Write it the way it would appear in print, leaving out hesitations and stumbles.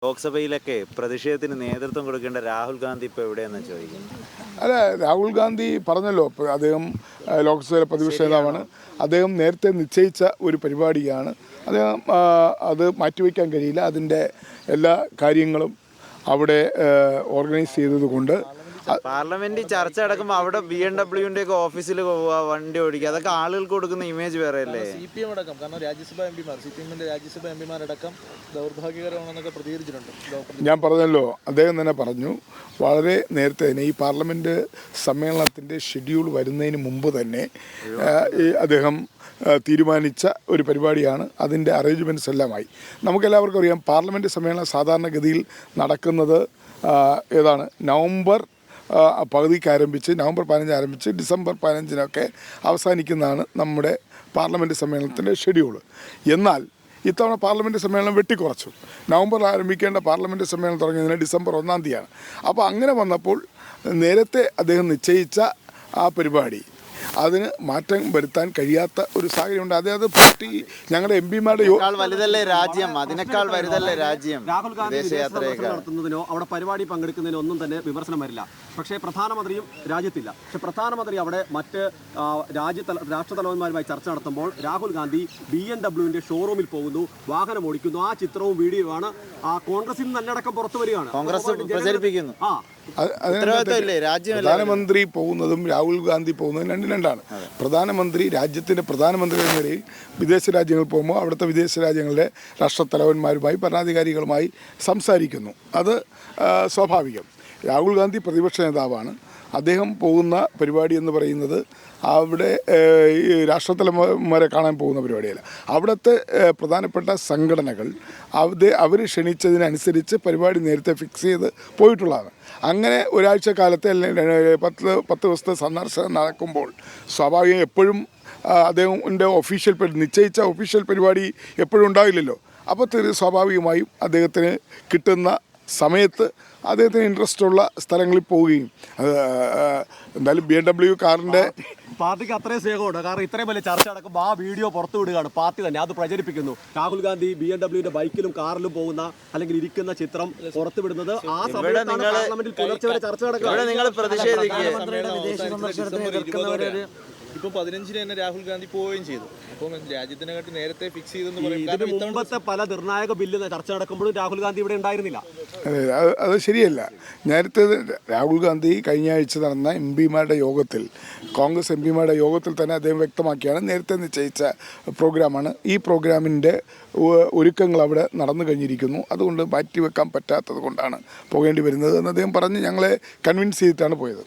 ലോക്സഭയിലൊക്കെ പ്രതിഷേധത്തിന് നേതൃത്വം കൊടുക്കേണ്ട രാഹുൽ ഗാന്ധി ഇപ്പോൾ എവിടെയെന്ന് ചോദിക്കുന്നു. അല്ല, രാഹുൽ ഗാന്ധി പറഞ്ഞല്ലോ, അദ്ദേഹം ലോക്സഭയിലെ പ്രതിപക്ഷ നേതാവാണ്. അദ്ദേഹം നേരത്തെ നിശ്ചയിച്ച ഒരു പരിപാടിയാണ്. അദ്ദേഹം അത് മാറ്റിവെക്കാൻ കഴിയില്ല. അതിൻ്റെ എല്ലാ കാര്യങ്ങളും അവിടെ ഓർഗനൈസ് ചെയ്തതുകൊണ്ട് പാർലമെന്റ് ചർച്ച നടക്കുമ്പോൾ അവിടെ BMW ഒക്കെ ഓഫീസിൽ പോവുക, വണ്ടി ഓടിക്കുക, അതൊക്കെ ആളുകൾക്ക് കൊടുക്കുന്ന ഇമേജ് വേറെ അല്ലേ? CPM അടക്കം, കാരണം CPM-ന്റെ രാജ്യസഭ എംപിമാരടക്കം ദൗർഭാഗ്യകരമാണെന്നൊക്കെ പ്രതികരിച്ചിട്ടുണ്ട്. ഞാൻ പറഞ്ഞല്ലോ, അദ്ദേഹം തന്നെ പറഞ്ഞു, വളരെ നേരത്തെ തന്നെ ഈ പാർലമെൻറ്റ് സമ്മേളനത്തിൻ്റെ ഷെഡ്യൂൾ വരുന്നതിന് മുമ്പ് തന്നെ അദ്ദേഹം തീരുമാനിച്ച ഒരു പരിപാടിയാണ്. അതിൻ്റെ അറേഞ്ച്മെൻറ്റ്സ് എല്ലാമായി. നമുക്കെല്ലാവർക്കും അറിയാം, പാർലമെൻറ്റ് സമ്മേളനം സാധാരണഗതിയിൽ നടക്കുന്നത് ഏതാണ്, നവംബർ പകുതിക്ക് ആരംഭിച്ച് നവംബർ 15 ആരംഭിച്ച് ഡിസംബർ 15 അവസാനിക്കുന്നതാണ് നമ്മുടെ പാർലമെൻറ്റ് സമ്മേളനത്തിൻ്റെ ഷെഡ്യൂൾ. എന്നാൽ ഇത്തവണ പാർലമെൻറ്റ് സമ്മേളനം വെട്ടിക്കുറച്ചു. നവംബറിൽ ആരംഭിക്കേണ്ട പാർലമെൻറ്റ് സമ്മേളനം തുടങ്ങിയതിന് ഡിസംബർ 1 അപ്പോൾ അങ്ങനെ വന്നപ്പോൾ നേരത്തെ അദ്ദേഹം നിശ്ചയിച്ച ആ പരിപാടി അതിന് മാറ്റം വരുത്താൻ കഴിയാത്ത ഒരു സാഹചര്യമുണ്ട്. അതായത് പാർട്ടി ഞങ്ങളുടെ എംപിമാരുടെ വലുതല്ലേ രാജ്യം, അതിനേക്കാൾ വലുതല്ലേ രാജ്യം. രാഹുൽ ഗാന്ധി നടത്തുന്നതിനോ അവിടെ പരിപാടി പങ്കെടുക്കുന്നതിനോ ഒന്നും തന്നെ വിമർശനം വരില്ല. പക്ഷേ പ്രധാനമന്ത്രിയും രാജ്യത്തില്ല. പക്ഷേ പ്രധാനമന്ത്രി അവിടെ മറ്റ് രാഷ്ട്രതലവന്മാരുമായി ചർച്ച നടത്തുമ്പോൾ രാഹുൽ ഗാന്ധി BMW ഷോറൂമിൽ പോകുന്നു, വാഹനം ഓടിക്കുന്നു. ആ ചിത്രവും വീഡിയോ ആണ് കോൺഗ്രസിൽ നിന്ന് നല്ലടക്കം പുറത്തു വരികയാണ്. കോൺഗ്രസ് പ്രചരിപ്പിക്കുന്നു. പ്രധാനമന്ത്രി പോകുന്നതും രാഹുൽ ഗാന്ധി പോകുന്നതും രണ്ടാണ്. പ്രധാനമന്ത്രി രാജ്യത്തിൻ്റെ പ്രധാനമന്ത്രി എന്ന നിലയിൽ വിദേശ രാജ്യങ്ങളിൽ പോകുമ്പോൾ അവിടുത്തെ വിദേശ രാജ്യങ്ങളിലെ രാഷ്ട്രത്തലവന്മാരുമായി ഭരണാധികാരികളുമായി സംസാരിക്കുന്നു. അത് സ്വാഭാവികം. രാഹുൽ ഗാന്ധി പ്രതിപക്ഷ നേതാവാണ്. അദ്ദേഹം പോകുന്ന പരിപാടി എന്ന് പറയുന്നത് അവിടെ രാഷ്ട്രത്തലവന്മാരെ കാണാൻ പോകുന്ന പരിപാടിയല്ല. അവിടുത്തെ പ്രധാനപ്പെട്ട സംഘടനകൾ അവർ ക്ഷണിച്ചതിനനുസരിച്ച് പരിപാടി നേരത്തെ ഫിക്സ് ചെയ്ത് പോയിട്ടുള്ളതാണ്. അങ്ങനെ ഒരാഴ്ച കാലത്തെ അല്ലെങ്കിൽ 10 ദിവസത്തെ സന്ദർശനം നടക്കുമ്പോൾ സ്വാഭാവികം എപ്പോഴും അദ്ദേഹത്തിൻ്റെ നിശ്ചയിച്ച ഒഫീഷ്യൽ പരിപാടി എപ്പോഴും ഉണ്ടാവില്ലല്ലോ. അപ്പോൾ സ്വാഭാവികമായും അദ്ദേഹത്തിന് കിട്ടുന്ന സമയത്ത് അദ്ദേഹത്തിന് ഇൻട്രസ്റ്റ് ഉള്ള സ്ഥലങ്ങളിൽ പോവുകയും എന്തായാലും BMW കാറിൻ്റെ പാർട്ടിക്ക് അത്രയും സ്നേഹമുണ്ട്. കാരണം ഇത്രയും വലിയ ചർച്ച നടക്കുമ്പോൾ ആ വീഡിയോ പുറത്തു വിടുകയാണ് പാർട്ടി തന്നെ, അത് പ്രചരിപ്പിക്കുന്നു. രാഹുൽ ഗാന്ധി BMW ബൈക്കിലും കാറിലും പോകുന്ന അല്ലെങ്കിൽ ഇരിക്കുന്ന ചിത്രം പുറത്തുവിടുന്നത് ആ സമയത്താണ് പാർലമെന്റിൽ പുലർച്ചെ വരെ ചർച്ച ഇപ്പൊ 15 തന്നെ രാഹുൽ ഗാന്ധി പോവുകയും ചെയ്തു. അപ്പം രാജ്യത്തിനെക്കാട്ടി നേരത്തെ ഫിക്സ് ചെയ്തെന്ന് പറയും. മുമ്പത്തെ പല നിർണായക ബില്ല് ചർച്ച നടക്കുമ്പോഴും രാഹുൽ ഗാന്ധി ഇവിടെ ഉണ്ടായിരുന്നില്ല. അത് ശരിയല്ല. നേരത്തെ രാഹുൽ ഗാന്ധി കഴിഞ്ഞ ആഴ്ച നടന്ന എംപിമാരുടെ യോഗത്തിൽ, കോൺഗ്രസ് എംപിമാരുടെ യോഗത്തിൽ തന്നെ അദ്ദേഹം വ്യക്തമാക്കിയാണ് നേരത്തെ നിശ്ചയിച്ച പ്രോഗ്രാമാണ്. ഈ പ്രോഗ്രാമിൻ്റെ ഒരുക്കങ്ങൾ അവിടെ നടന്നു കഴിഞ്ഞിരിക്കുന്നു. അതുകൊണ്ട് മാറ്റിവെക്കാൻ പറ്റാത്തത് കൊണ്ടാണ് പോകേണ്ടി വരുന്നത് എന്ന് അദ്ദേഹം പറഞ്ഞ് ഞങ്ങളെ കൺവിൻസ് ചെയ്തിട്ടാണ് പോയത്.